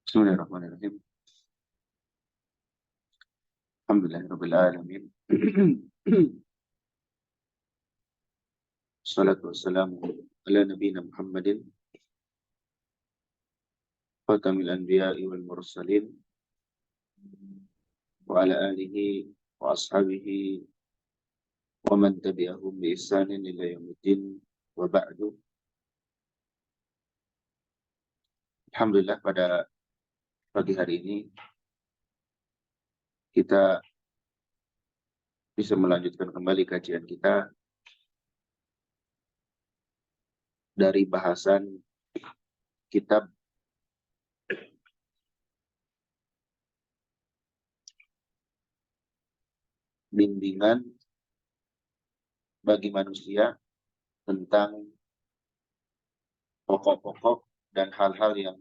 Bismillahirrahmanirrahim. Alhamdulillahirabbil alamin. Wassalatu wassalamu ala nabiyyina Muhammadin khatamil anbiya'i wal mursalin wa ala alihi wa ashabihi wa man tabi'ahum bi ihsanin ila yaumiddin wa ba'du. Alhamdulillah, pada pagi hari ini kita bisa melanjutkan kembali kajian kita dari bahasan kitab bimbingan bagi manusia tentang pokok-pokok dan hal-hal yang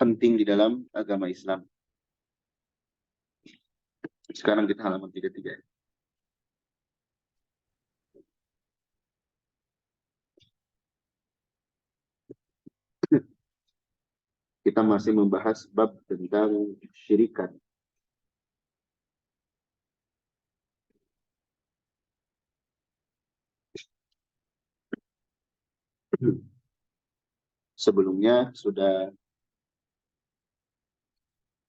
penting di dalam agama Islam. Sekarang kita halaman 33. Kita masih membahas bab tentang syirikan. Sebelumnya sudah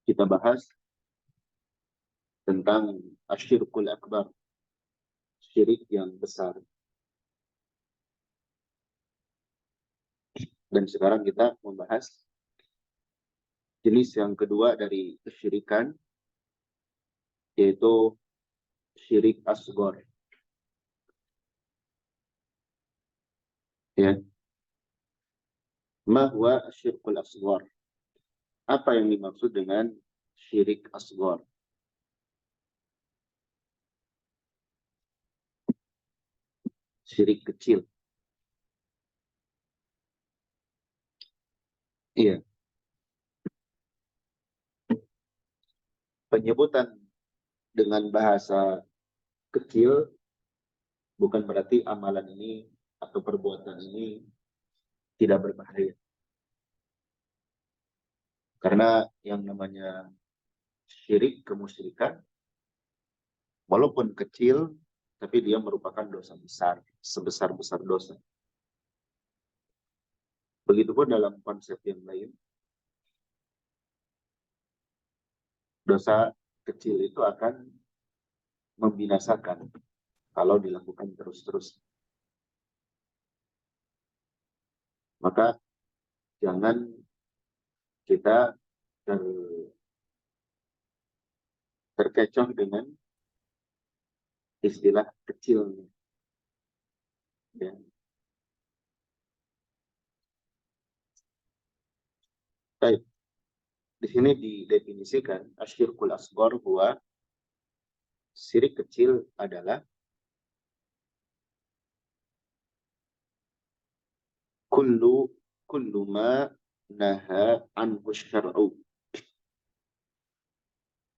kita bahas tentang asyirkul akbar, syirik yang besar. Dan sekarang kita membahas jenis yang kedua dari kesyirikan, yaitu syirik asghar. Ya. Ma huwa asyirkul asghar? Apa yang dimaksud dengan syirik asghar? Syirik kecil. Iya. Penyebutan dengan bahasa kecil bukan berarti amalan ini atau perbuatan ini tidak berbahaya. Karena yang namanya syirik, kemusyrikan, walaupun kecil, tapi dia merupakan dosa besar, sebesar-besar dosa. Begitupun dalam konsep yang lain, dosa kecil itu akan membinasakan kalau dilakukan terus-terus. Maka jangan kita terkecoh dengan istilah kecil. Ya. Baik. Di sini didefinisikan asyirkul asghar bahwa syirik kecil adalah kullu ma naha anhu syar'u.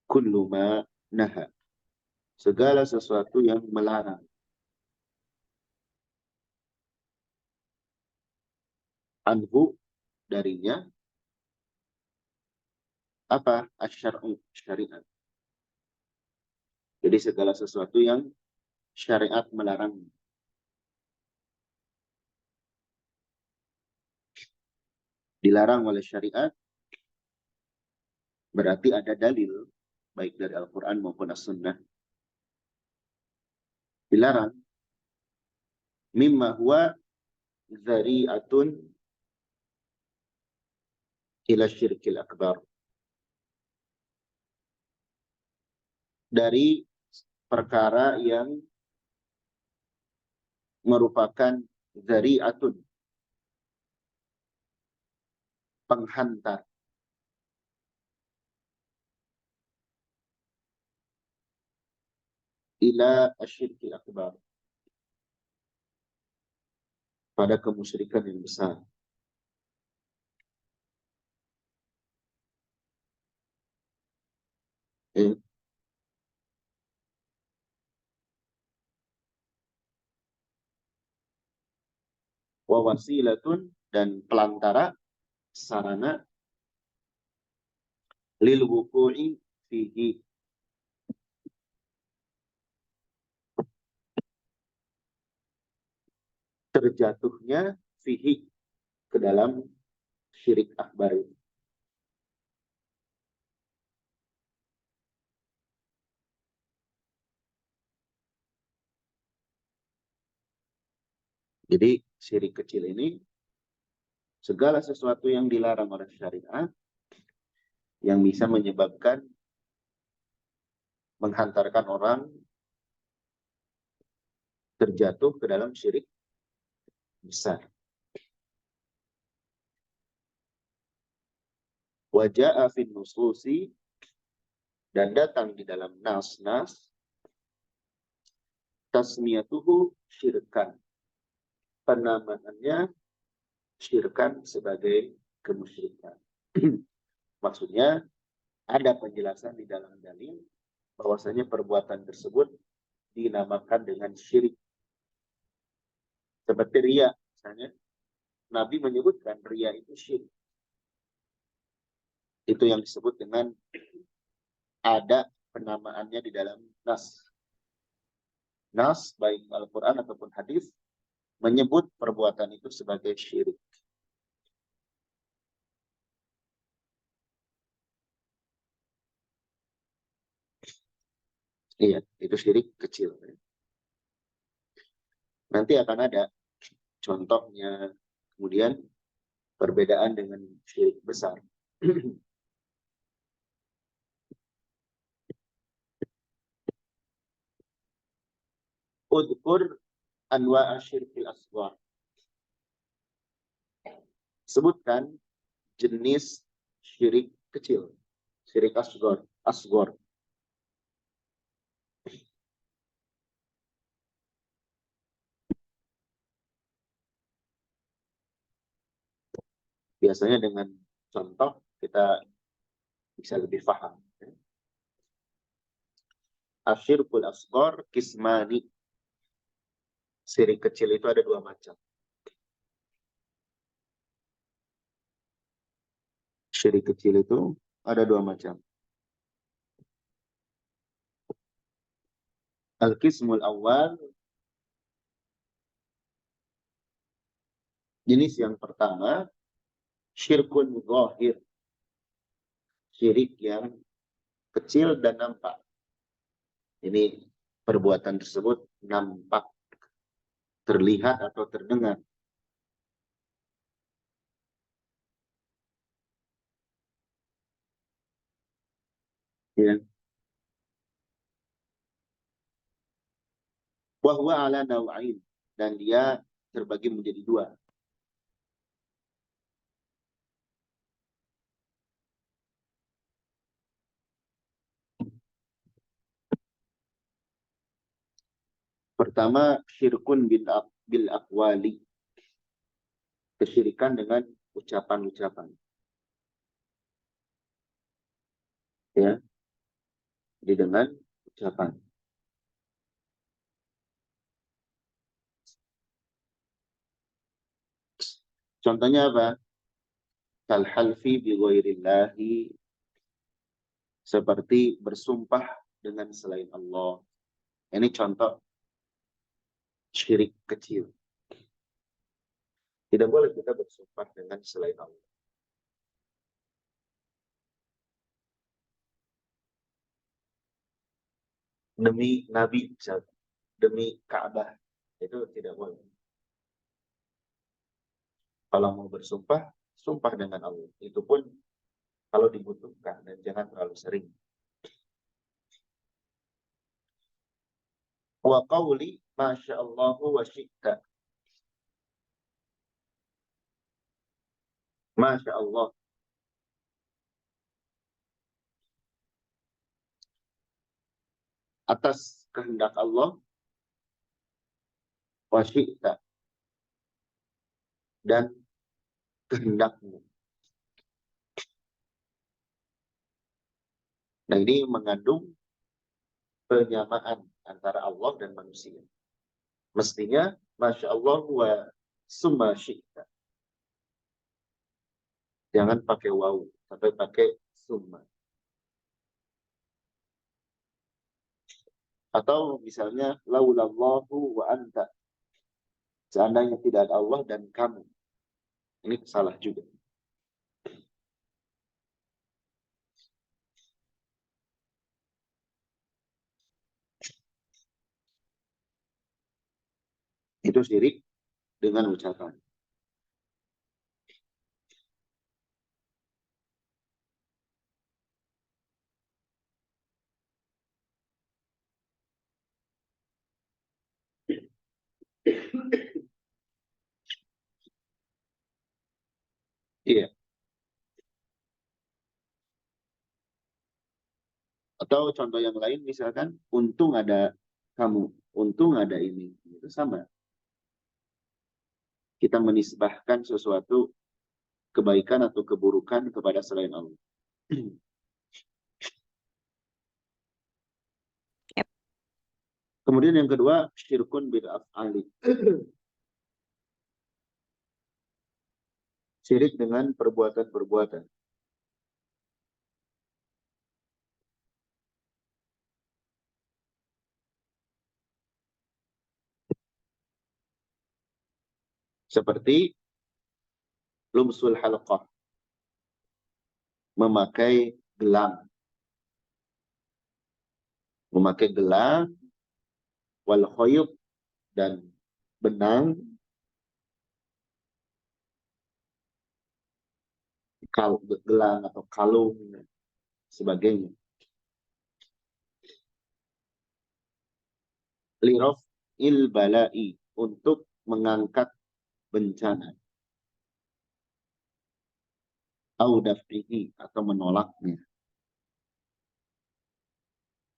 Kullu ma naha. Segala sesuatu yang melarang. Anhu, darinya. Apa? Asyar'u, syariat. Jadi segala sesuatu yang syariat melarang. Dilarang oleh syariat, berarti ada dalil, baik dari Al-Quran maupun As-Sunnah. Dilarang. Mimma huwa dzari'atun ila syirkil akbar. Dari perkara yang merupakan dzari'atun, penghantar, ila asyirkil akbar, pada kemusyrikan yang besar. Wa wasilatun, dan pelantara, sarana lil wuqu'i fihi, terjatuhnya fihi, ke dalam syirik akbar itu. Jadi syirik kecil ini segala sesuatu yang dilarang oleh syariat yang bisa menyebabkan menghantarkan orang terjatuh ke dalam syirik besar. Waja'a fin nususi, dan datang di dalam nas-nas, tasmiyatuhu syirkan, penamaannya syirkan sebagai kemusyrikan. Maksudnya ada penjelasan di dalam dalil bahwasanya perbuatan tersebut dinamakan dengan syirik. Seperti riya, misalnya Nabi menyebutkan riya itu syirik. Itu yang disebut dengan ada penamaannya di dalam nas. Nas, baik Al-Quran ataupun hadis, menyebut perbuatan itu sebagai syirik. Iya, itu syirik kecil. Nanti akan ada contohnya, kemudian perbedaan dengan syirik besar. Udhkur anwa'a syirkil asghar. Sebutkan jenis syirik kecil, syirik asghar, asghar. Biasanya dengan contoh kita bisa lebih paham. Asyirkul asghar kismani. Syirik kecil itu ada dua macam. Syirik kecil itu ada dua macam. Al-qismul awal, jenis yang pertama, syirkun zahir. Syirik yang kecil dan nampak. Ini perbuatan tersebut nampak, terlihat atau terdengar. Ya. Wahwa ala naw'ain, dan dia terbagi menjadi dua. Pertama, syirkun bil aqwali. Kesyirikan dengan ucapan-ucapan. Ya. Jadi dengan ucapan. Contohnya apa? Kal-halfi bi ghairillahi, seperti bersumpah dengan selain Allah. Ini contoh syirik kecil. Tidak boleh kita bersumpah dengan selain Allah. Demi Nabi, demi Ka'bah, itu tidak boleh. Kalau mau bersumpah, sumpah dengan Allah. Itu pun kalau dibutuhkan, dan jangan terlalu sering. Wa qawli masya'allahu wa syi'ta. Masya Allah. Atas kehendak Allah, wa syi'ta, dan kehendakmu. Nah, ini mengandung penyamaan antara Allah dan manusia. Mestinya, Masya Allah wa summa syi'ta. Jangan pakai waw, tapi pakai summa. Atau misalnya laulallahu wa anta. Seandainya tidak ada Allah dan kamu. Ini salah juga. Itu syirik dengan ucapan. Iya. Atau contoh yang lain misalkan, untung ada kamu, untung ada ini. Itu sama. Kita menisbahkan sesuatu kebaikan atau keburukan kepada selain Allah. Yep. Kemudian yang kedua, syirkun bid'af'ali. Syirik dengan perbuatan-perbuatan. Seperti lumsul halqah, memakai gelang. Memakai gelang, wal khoyub, dan benang, gelang atau kalung, sebagainya. Lirof il balai, untuk mengangkat bencana. Au daf'ihi, atau menolaknya.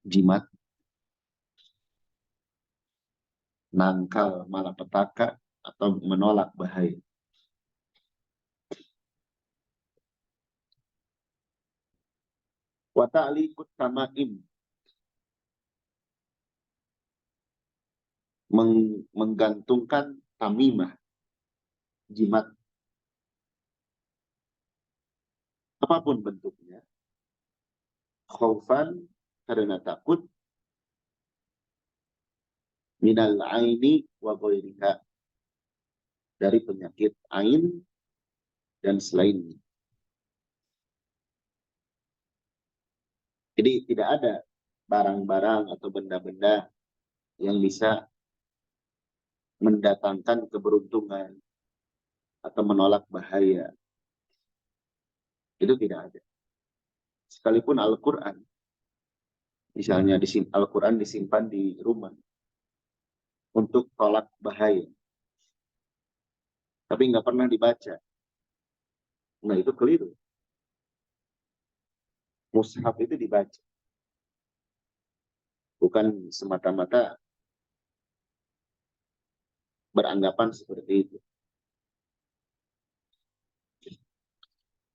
Jimat, nangkal malapetaka, atau menolak bahaya. Wa ta'liqut tamaim, menggantungkan tamimah, jimat, apapun bentuknya, khaufan, karena takut, minal aini wa ghairiha, dari penyakit ain dan selainnya. Jadi tidak ada barang-barang atau benda-benda yang bisa mendatangkan keberuntungan atau menolak bahaya. Itu tidak ada. Sekalipun Al-Quran, misalnya Al-Quran disimpan di rumah untuk tolak bahaya, tapi nggak pernah dibaca. Nah, itu keliru. Mushaf itu dibaca, bukan semata-mata beranggapan seperti itu.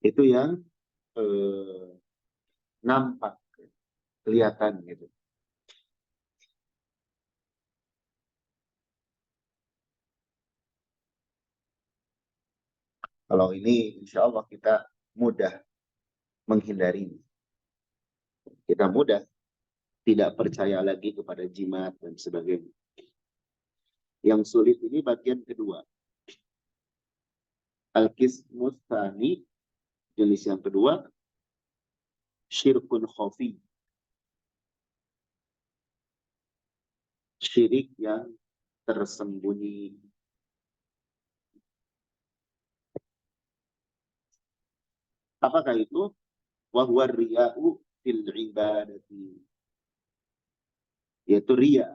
Itu yang nampak, kelihatan gitu. Kalau ini insya Allah kita mudah menghindari. Kita mudah tidak percaya lagi kepada jimat dan sebagainya. Yang sulit ini bagian kedua. Al-Qismus Tsani, jenis yang kedua, syirkun khafi. Syirik yang tersembunyi. Apakah itu? Wa huwa riya'u fil ibadati. Yaitu riya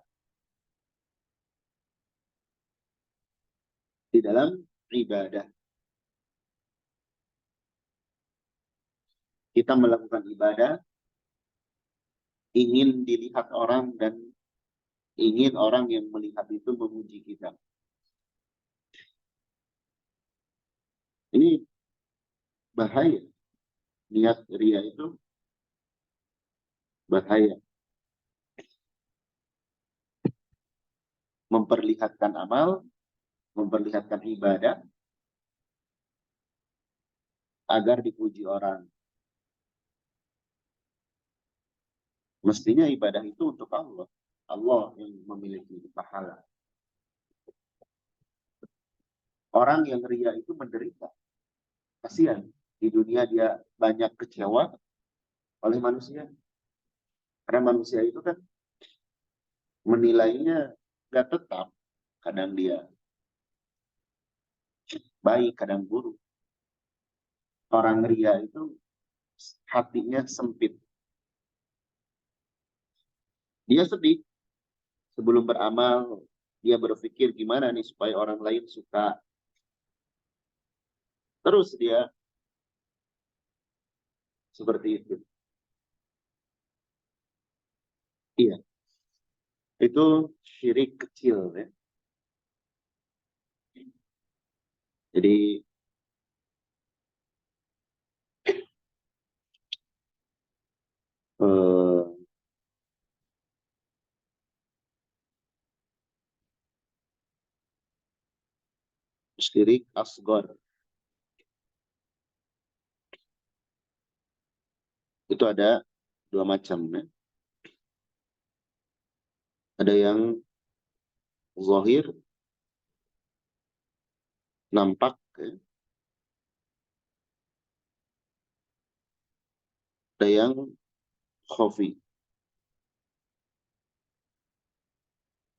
di dalam ibadah. Kita melakukan ibadah, ingin dilihat orang dan ingin orang yang melihat itu memuji kita. Ini bahaya. Niat riya itu bahaya. Memperlihatkan amal, memperlihatkan ibadah, agar dipuji orang. Mestinya ibadah itu untuk Allah. Allah yang memiliki pahala. Orang yang ria itu menderita. Kasihan. Di dunia dia banyak kecewa oleh manusia. Karena manusia itu kan menilainya gak tetap. Kadang dia baik, kadang buruk. Orang ria itu hatinya sempit. Dia sedih. Sebelum beramal, dia berpikir gimana nih supaya orang lain suka. Terus dia seperti itu. Iya, itu syirik kecil ya. Jadi eh, syirik asgor itu ada dua macam ya. Ada yang zahir, nampak ya. Ada yang khafi,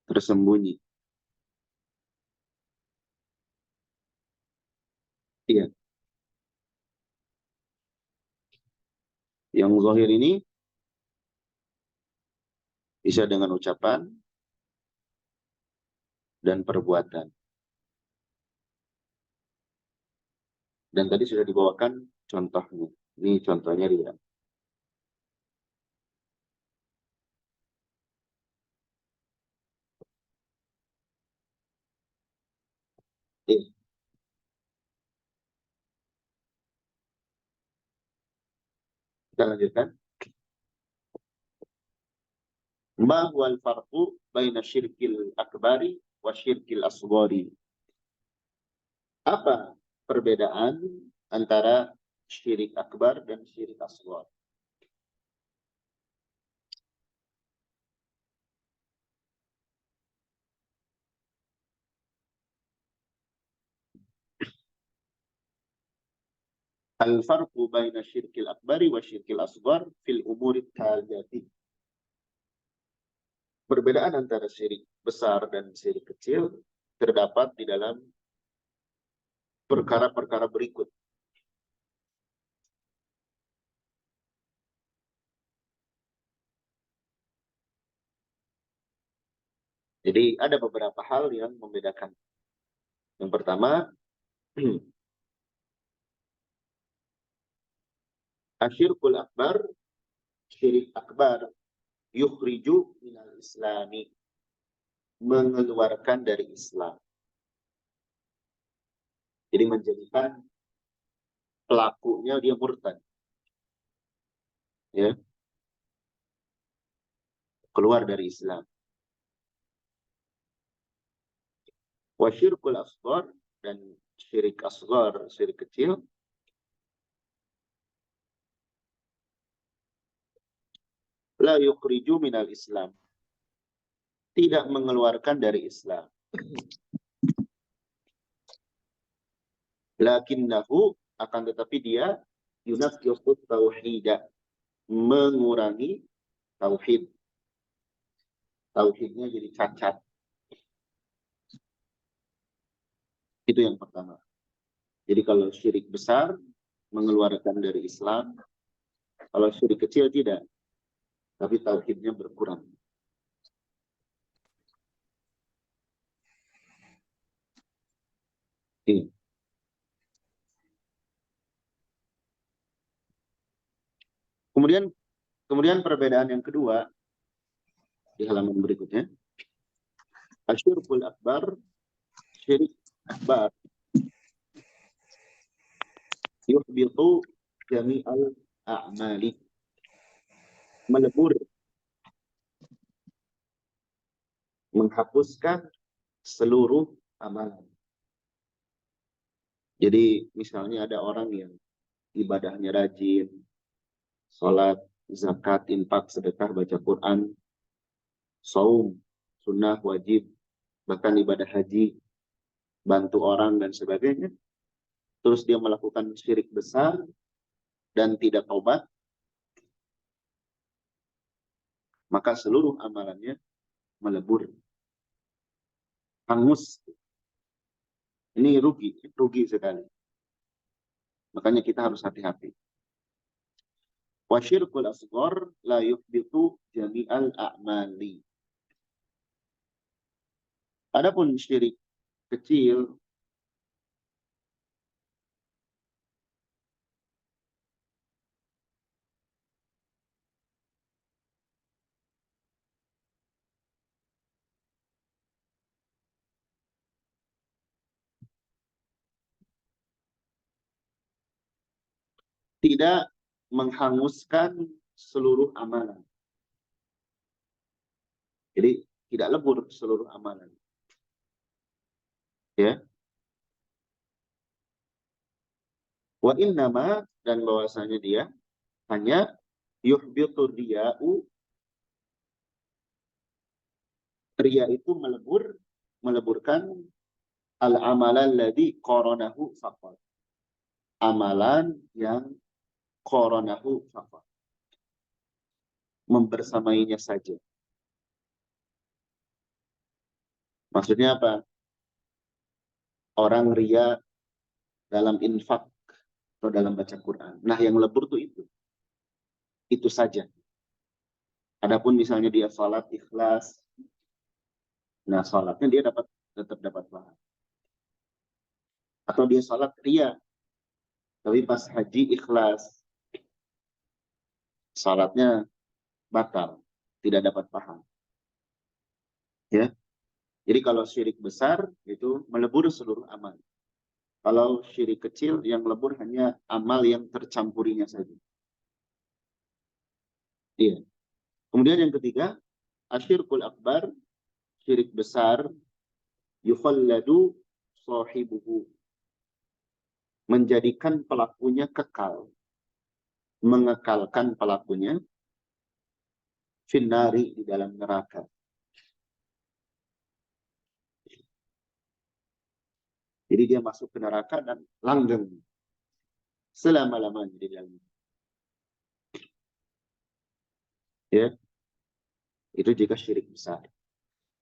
tersembunyi. Iya, yang zahir ini bisa dengan ucapan dan perbuatan. Dan tadi sudah dibawakan contohnya. Ini contohnya dia. Kita lanjutkan. Ma huwal farqu baina syirkil akbari wa syirkil asghari. Apa perbedaan antara syirik akbar dan syirik asghar? Al-farqu baina syirkil akbari wa syirkil asghar fil umuri taliyati. Perbedaan antara syirik besar dan syirik kecil terdapat di dalam perkara-perkara berikut. Jadi ada beberapa hal yang membedakan. Yang pertama, asyirkul akbar, syirik akbar, yukhriju minal islami, mengeluarkan dari Islam. Jadi menjadikan pelakunya dia murtad. Ya, keluar dari Islam. Wasyirkul asghar, dan syirik asghar, syirik kecil, la yukhriju minal Islam, tidak mengeluarkan dari Islam. Lakinnahu, akan tetapi dia yunaqqidut tauhidah, mengurangi tauhid. Tauhidnya jadi cacat. Itu yang pertama. Jadi kalau syirik besar mengeluarkan dari Islam, kalau syirik kecil tidak, tapi tauhidnya berkurang. Ini. Kemudian perbedaan yang kedua di halaman berikutnya. Asyirkul akbar, syirik akbar, yuhbitu jami'al a'mali, melebur, menghapuskan seluruh amalan. Jadi misalnya ada orang yang ibadahnya rajin, sholat, zakat, infak, sedekah, baca Quran, saum, sunnah, wajib, bahkan ibadah haji, bantu orang dan sebagainya, terus dia melakukan syirik besar dan tidak taubat, maka seluruh amalannya melebur, hangus. Ini rugi sekali. Makanya kita harus hati-hati. Wasyirkul asghar la yuhbitu jami'al a'mali. Adapun syirik kecil tidak menghanguskan seluruh amalan. Jadi tidak lebur seluruh amalan. Ya. Wa innama, dan bahwasanya dia hanya yuhbitu riya'u, riya itu meleburkan al-amalan ladzi qaranahu faqat. Amalan yang qaranahu faqat. Membersamainya saja. Maksudnya apa? Orang riya dalam infak atau dalam baca Quran. Nah, yang lebur tuh itu. Itu saja. Adapun misalnya dia salat ikhlas, nah salatnya dia tetap dapat pahala. Atau dia salat riya, tapi pas haji ikhlas, salatnya batal, tidak dapat pahala. Ya. Jadi kalau syirik besar itu melebur seluruh amal. Kalau syirik kecil yang lebur hanya amal yang tercampurinya saja. Iya. Kemudian yang ketiga, asyirkul akbar, syirik besar, yukhalladu sahibuhu, menjadikan pelakunya kekal, mengekalkan pelakunya finnari, di dalam neraka. Jadi dia masuk ke neraka dan langgeng selama-lamanya di dalam. Ya, itu jika syirik besar.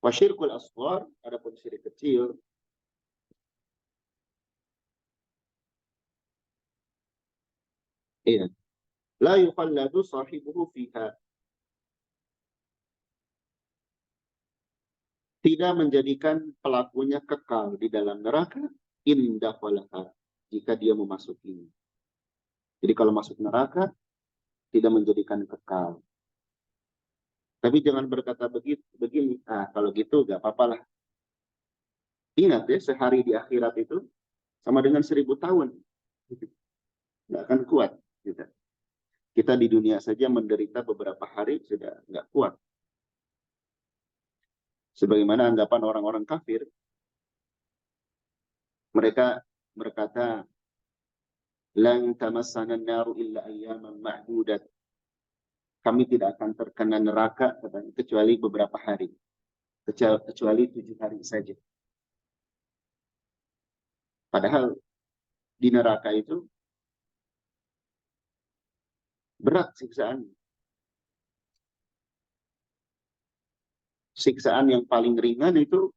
Wasyirkul asghar, adapun syirik kecil, iya, la yukhalladu sahibuhu fiha, tidak menjadikan pelakunya kekal di dalam neraka indah walaha, jika dia memasukinya. Jadi kalau masuk neraka tidak menjadikan kekal. Tapi jangan berkata begini, kalau gitu gak apa-apa lah. Ingat ya, sehari di akhirat itu sama dengan 1000 tahun. Nggak akan kuat. Kita di dunia saja menderita beberapa hari sudah nggak kuat. Sebagaimana anggapan orang-orang kafir, mereka berkata, "Lan tamassana an-naru illa ayyaman ma'dudat." Kami tidak akan terkena neraka kecuali beberapa hari. Kecuali 7 hari saja. Padahal di neraka itu berat siksaan. Siksaan yang paling ringan itu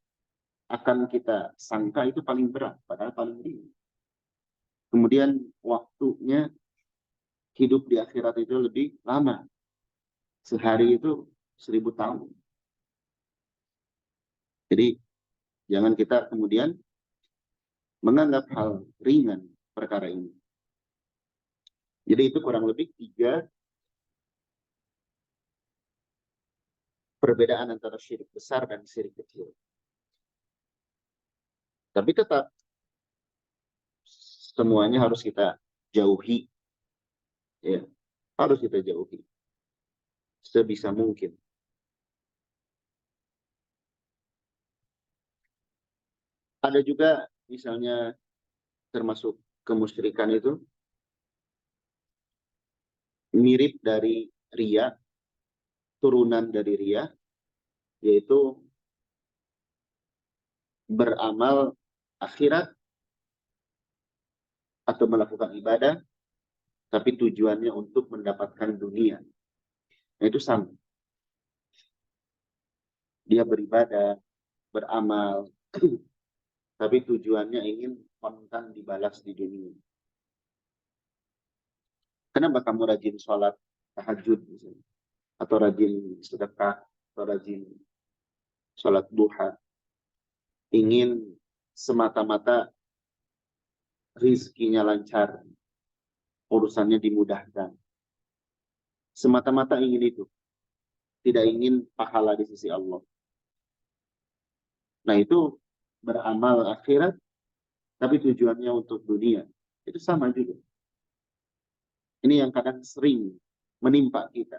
akan kita sangka itu paling berat, padahal paling ringan. Kemudian waktunya hidup di akhirat itu lebih lama. Sehari itu 1000 tahun. Jadi jangan kita kemudian menganggap hal ringan perkara ini. Jadi itu kurang lebih 3 perbedaan antara syirik besar dan syirik kecil. Tapi tetap semuanya harus kita jauhi. Ya, harus kita jauhi sebisa mungkin. Ada juga misalnya termasuk kemusyrikan itu mirip dari riya, turunan dari riya, yaitu beramal akhirat atau melakukan ibadah, tapi tujuannya untuk mendapatkan dunia. Nah, itu sama. Dia beribadah, beramal, tapi tujuannya ingin kontan dibalas di dunia. Kenapa kamu rajin sholat tahajud misalnya? Atau rajin sedekah, atau rajin sholat duha? Ingin semata-mata rizkinya lancar, urusannya dimudahkan. Semata-mata ingin itu. Tidak ingin pahala di sisi Allah. Nah, itu beramal akhirat, tapi tujuannya untuk dunia. Itu sama juga. Ini yang kadang sering menimpa kita.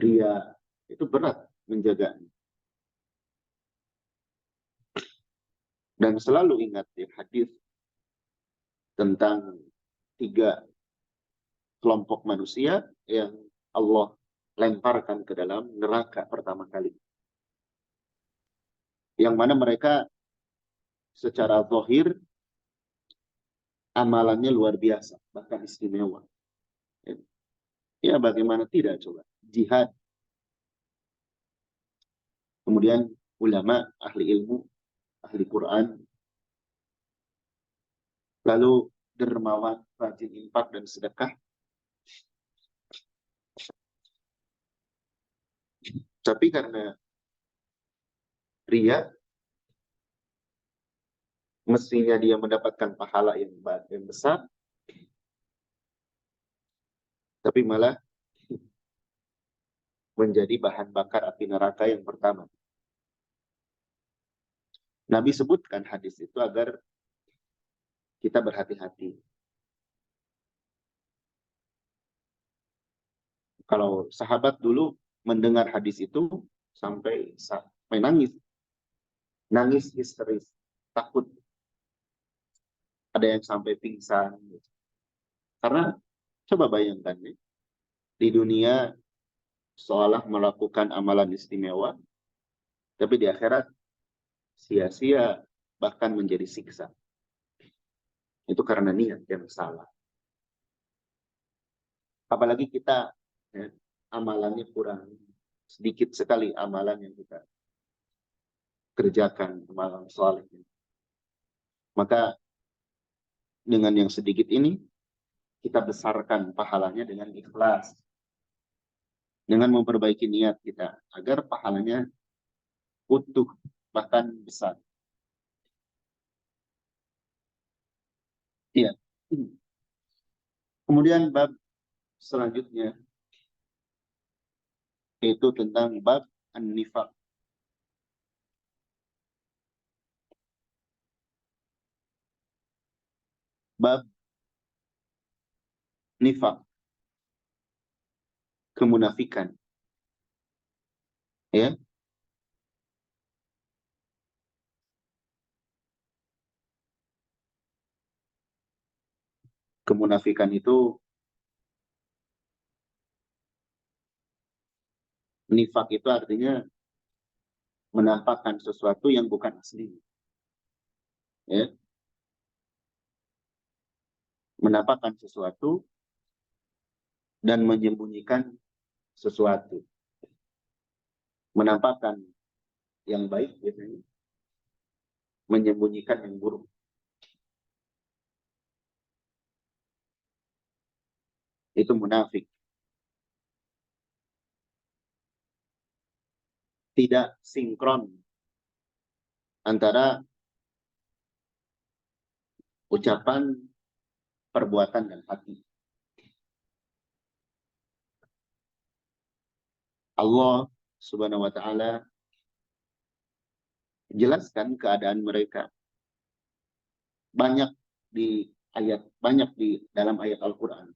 Ria itu berat menjaganya. Dan selalu ingat di hadis tentang 3 kelompok manusia yang Allah lemparkan ke dalam neraka pertama kali. Yang mana mereka secara zahir amalannya luar biasa, bahkan istimewa. Ya, bagaimana tidak coba? Jihad. Kemudian ulama, ahli ilmu, ahli Quran. Lalu dermawan, rajin infak dan sedekah. Tapi karena ria, mestinya dia mendapatkan pahala yang besar, tapi malah menjadi bahan bakar api neraka yang pertama. Nabi sebutkan hadis itu agar kita berhati-hati. Kalau sahabat dulu mendengar hadis itu sampai nangis. Nangis histeris, takut. Ada yang sampai pingsan. Karena coba bayangkan nih, di dunia seolah melakukan amalan istimewa, tapi di akhirat sia-sia, bahkan menjadi siksa. Itu karena niat yang salah. Apalagi kita ya, amalannya kurang, sedikit sekali amalan yang kita kerjakan, amalan soleh. Maka dengan yang sedikit ini, kita besarkan pahalanya dengan ikhlas. Dengan memperbaiki niat kita, agar pahalanya utuh, bahkan besar. Iya. Kemudian bab selanjutnya, yaitu tentang bab an-nifaq. Bab nifaq, kemunafikan. Ya. Kemunafikan itu, nifaq itu artinya menampakkan sesuatu yang bukan asli. Ya. Menampakkan sesuatu dan menyembunyikan sesuatu. Menampakkan yang baik biasanya, menyembunyikan yang buruk. Itu munafik. Tidak sinkron antara ucapan, perbuatan, dan hati. Allah Subhanahu wa ta'ala jelaskan keadaan mereka. Banyak di dalam ayat Al-Quran.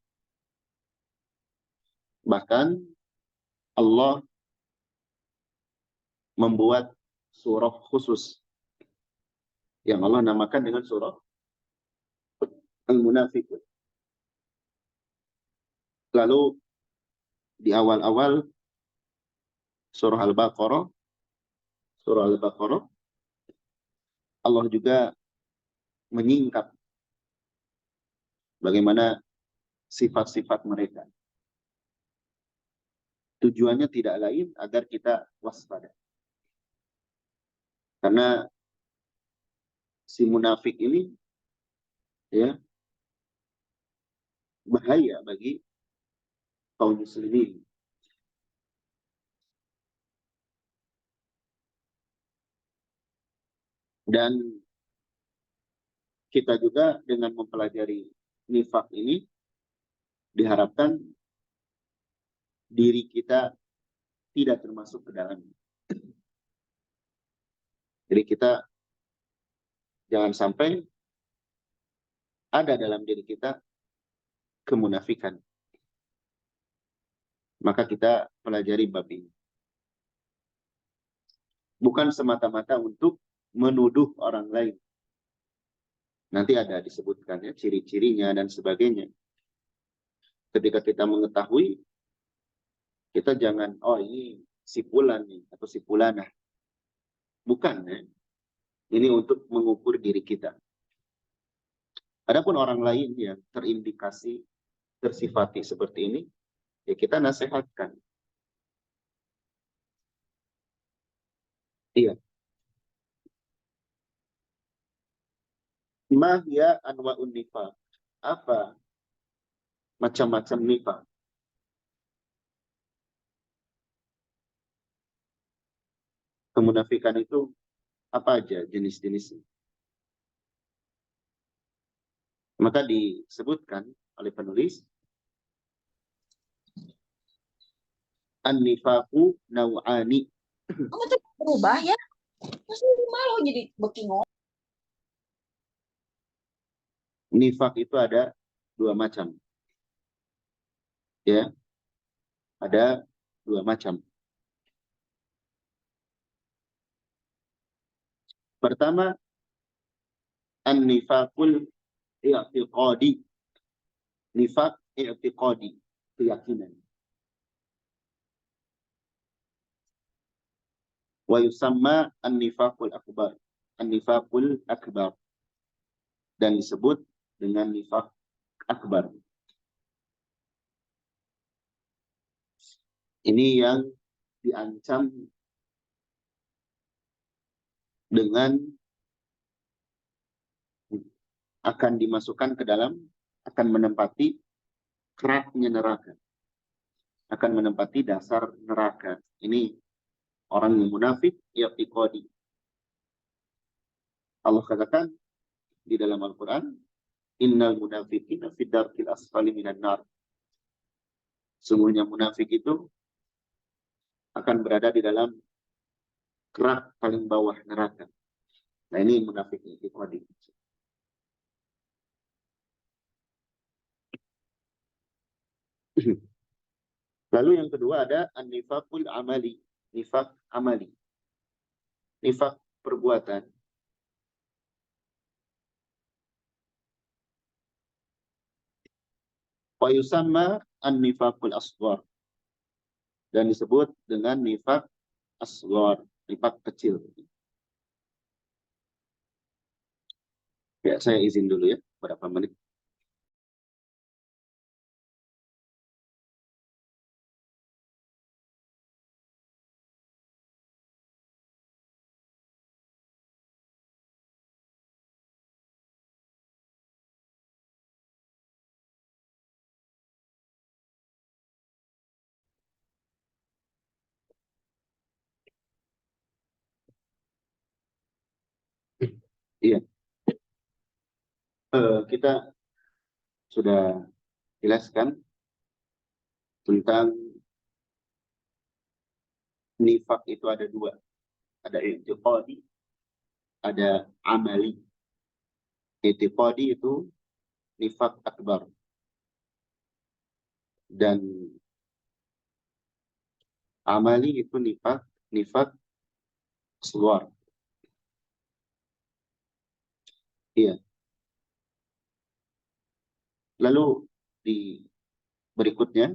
Bahkan Allah membuat surah khusus yang Allah namakan dengan surah Al-Munafiqun. Lalu di awal-awal surah Al-Baqarah, Allah juga menyingkap bagaimana sifat-sifat mereka. Tujuannya tidak lain agar kita waspada. Karena si munafik ini ya bahaya bagi kaum muslimin. Dan kita juga dengan mempelajari nifak ini diharapkan diri kita tidak termasuk ke dalamnya. Jadi kita jangan sampai ada dalam diri kita kemunafikan. Maka kita pelajari bab ini. Bukan semata-mata untuk menuduh orang lain. Nanti ada disebutkan ya ciri-cirinya dan sebagainya. Ketika kita mengetahui, kita jangan, oh ini si fulan nih, atau si fulanah. Bukan ya. Ini untuk mengukur diri kita. Adapun orang lain yang terindikasi, tersifati seperti ini, ya kita nasihatkan. Iya. Ma hiya anwa'un nifaq. Apa macam-macam nifaq? Kemunafikan itu apa aja jenis-jenisnya? Maka disebutkan oleh penulis, an-nifaqu naw'ani. Kamu tuh berubah ya? Masih malu jadi bekingo. Nifaq itu ada dua macam. Ya. Ada dua macam. Pertama, an-nifaqul i'tiqadi. Nifaq i'tiqadi, keyakinan. Wa yusamma an-nifaqul akbar. An-nifaqul akbar. Dan disebut dengan nifaq akbar. Ini yang diancam dengan akan dimasukkan ke dalam, akan menempati keraknya neraka. Akan menempati dasar neraka. Ini orang yang munafik, i'tiqadi. Allah katakan di dalam Al-Quran, innal munafiqina fi darkil asfali minan nar. Sungguhnya munafik itu akan berada di dalam kerak paling bawah neraka. Nah ini munafik i'tiqadi. Lalu yang kedua ada an-nifaqul amali. Nifaq amali. Nifaq perbuatan. Wa yusamma an-nifaqul asghar. Dan disebut dengan nifaq asghar, nifaq kecil. Ya, saya izin dulu ya, berapa menit. Iya, kita sudah jelaskan tentang nifaq itu ada dua. Ada i'tiqadi, ada amali. I'tiqadi itu nifaq akbar. Dan amali itu nifaq asghar. Iya. Lalu Berikutnya,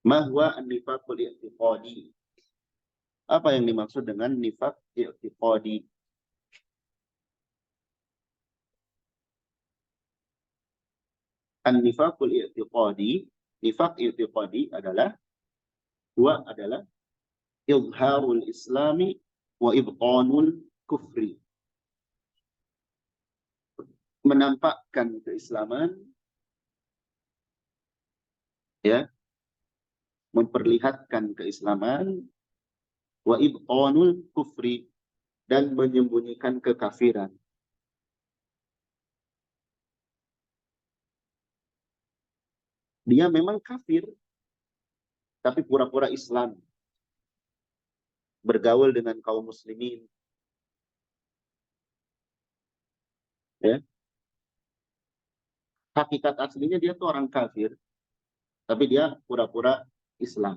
ma huwa an-nifaqul i'tiqadi. Apa yang dimaksud dengan nifaq i'tiqadi? An-nifaqul i'tiqadi, nifaq i'tiqadi adalah izharul islami wa ibtanul kufri. Menampakkan keislaman, ya, memperlihatkan keislaman, wa ibtanul kufri, dan menyembunyikan kekafiran. Dia memang kafir, tapi pura-pura Islam. Bergaul dengan kaum muslimin. Ya. Hakikat aslinya dia tuh orang kafir, tapi dia pura-pura Islam.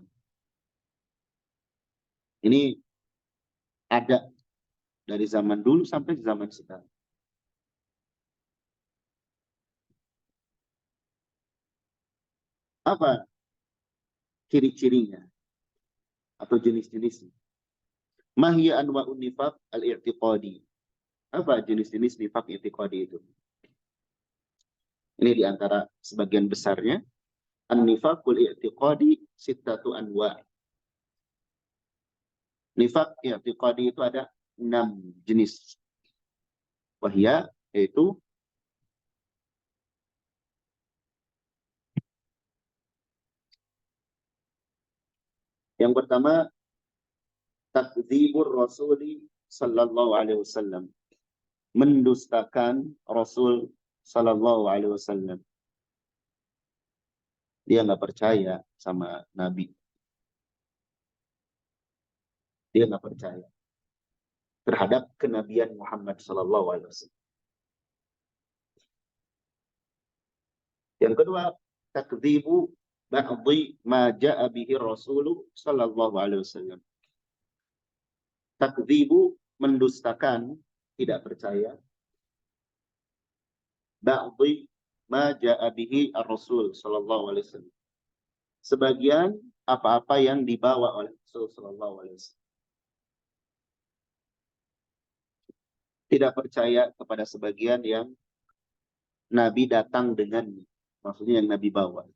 Ini ada dari zaman dulu sampai zaman sekarang. Apa ciri-cirinya atau jenis-jenisnya? Mahya anwa'un nifaq al-i'tiqadi. Apa jenis-jenis nifaq i'tiqadi itu? Ini diantara sebagian besarnya. An-nifaqul i'tiqadi sittatu anwa'. Nifaq i'tiqadi itu ada 6 jenis. Wahya, yaitu yang pertama, takdzibur rasuli sallallahu alaihi wasallam. Mendustakan Rasul sallallahu alaihi wasallam. Dia nggak percaya sama Nabi. Dia nggak percaya terhadap kenabian Muhammad sallallahu alaihi wasallam. Yang kedua, takdzibu ba'dhi ma ja'a bihi Rasul sallallahu alaihi wasallam. Takdzibu, mendustakan, tidak percaya, ba'dhi ma ja'a bihi ar-Rasul sallallahu alaihi wasallam. Sebagian apa-apa yang dibawa oleh Rasul sallallahu alaihi wasallam. Tidak percaya kepada sebagian yang Nabi datang dengannya, maksudnya yang Nabi bawa.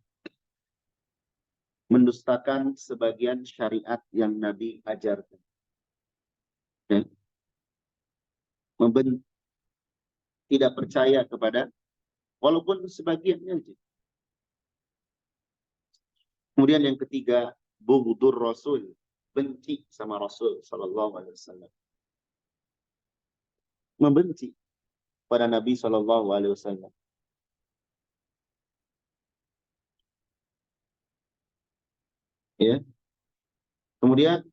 Mendustakan sebagian syariat yang Nabi ajarkan. Dan tidak percaya kepada, walaupun sebagiannya aja. Kemudian yang ketiga, bughdur Rasul, benci sama Rasul sallallahu alaihi wasallam. Membenci pada Nabi sallallahu alaihi wasallam. Ya. Kemudian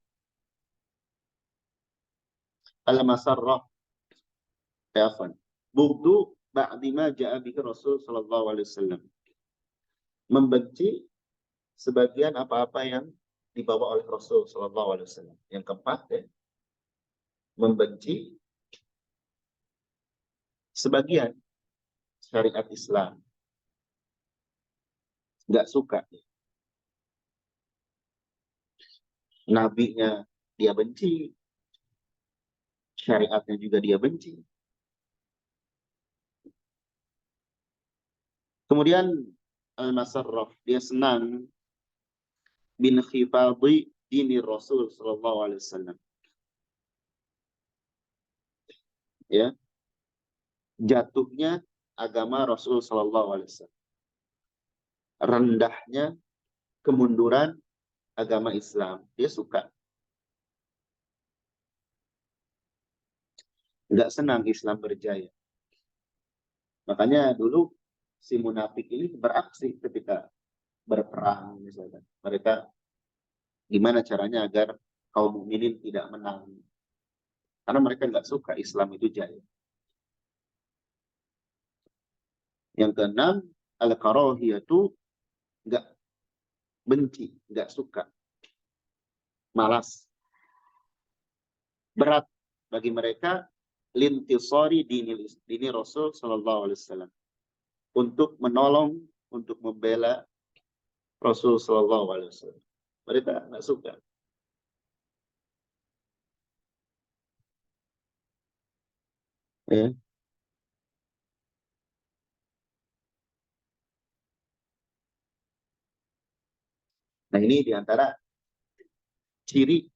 al-masarrah, bughdu ba'di ma ja'a bihi Rasul sallallahu alaihi wasallam. Membenci sebagian apa-apa yang dibawa oleh Rasul sallallahu alaihi wasallam. Yang keempat, ya, membenci sebagian syariat Islam. Nggak suka. Nabinya dia benci, syariatnya juga dia benci. Kemudian al-masarraf, dia senang bin khifadhi dini Rasul sallallahu alaihi wasallam. Ya. Jatuhnya agama Rasul sallallahu alaihi wasallam. Rendahnya kemunduran agama Islam. Dia suka. Nggak senang Islam berjaya. Makanya dulu si munafik ini beraksi ketika berperang misalkan. Mereka gimana caranya agar kaum mukminin tidak menang. Karena mereka nggak suka Islam itu jaya. Yang keenam, al-karahiyatu, nggak benci, nggak suka. Malas. Berat bagi mereka lintisari dini Rasul sallallahu alaihi wasallam. untuk menolong, untuk membela Rasul Shallallahu Alaihi Wasallam. Mereka nggak suka. Ya. Nah ini diantara ciri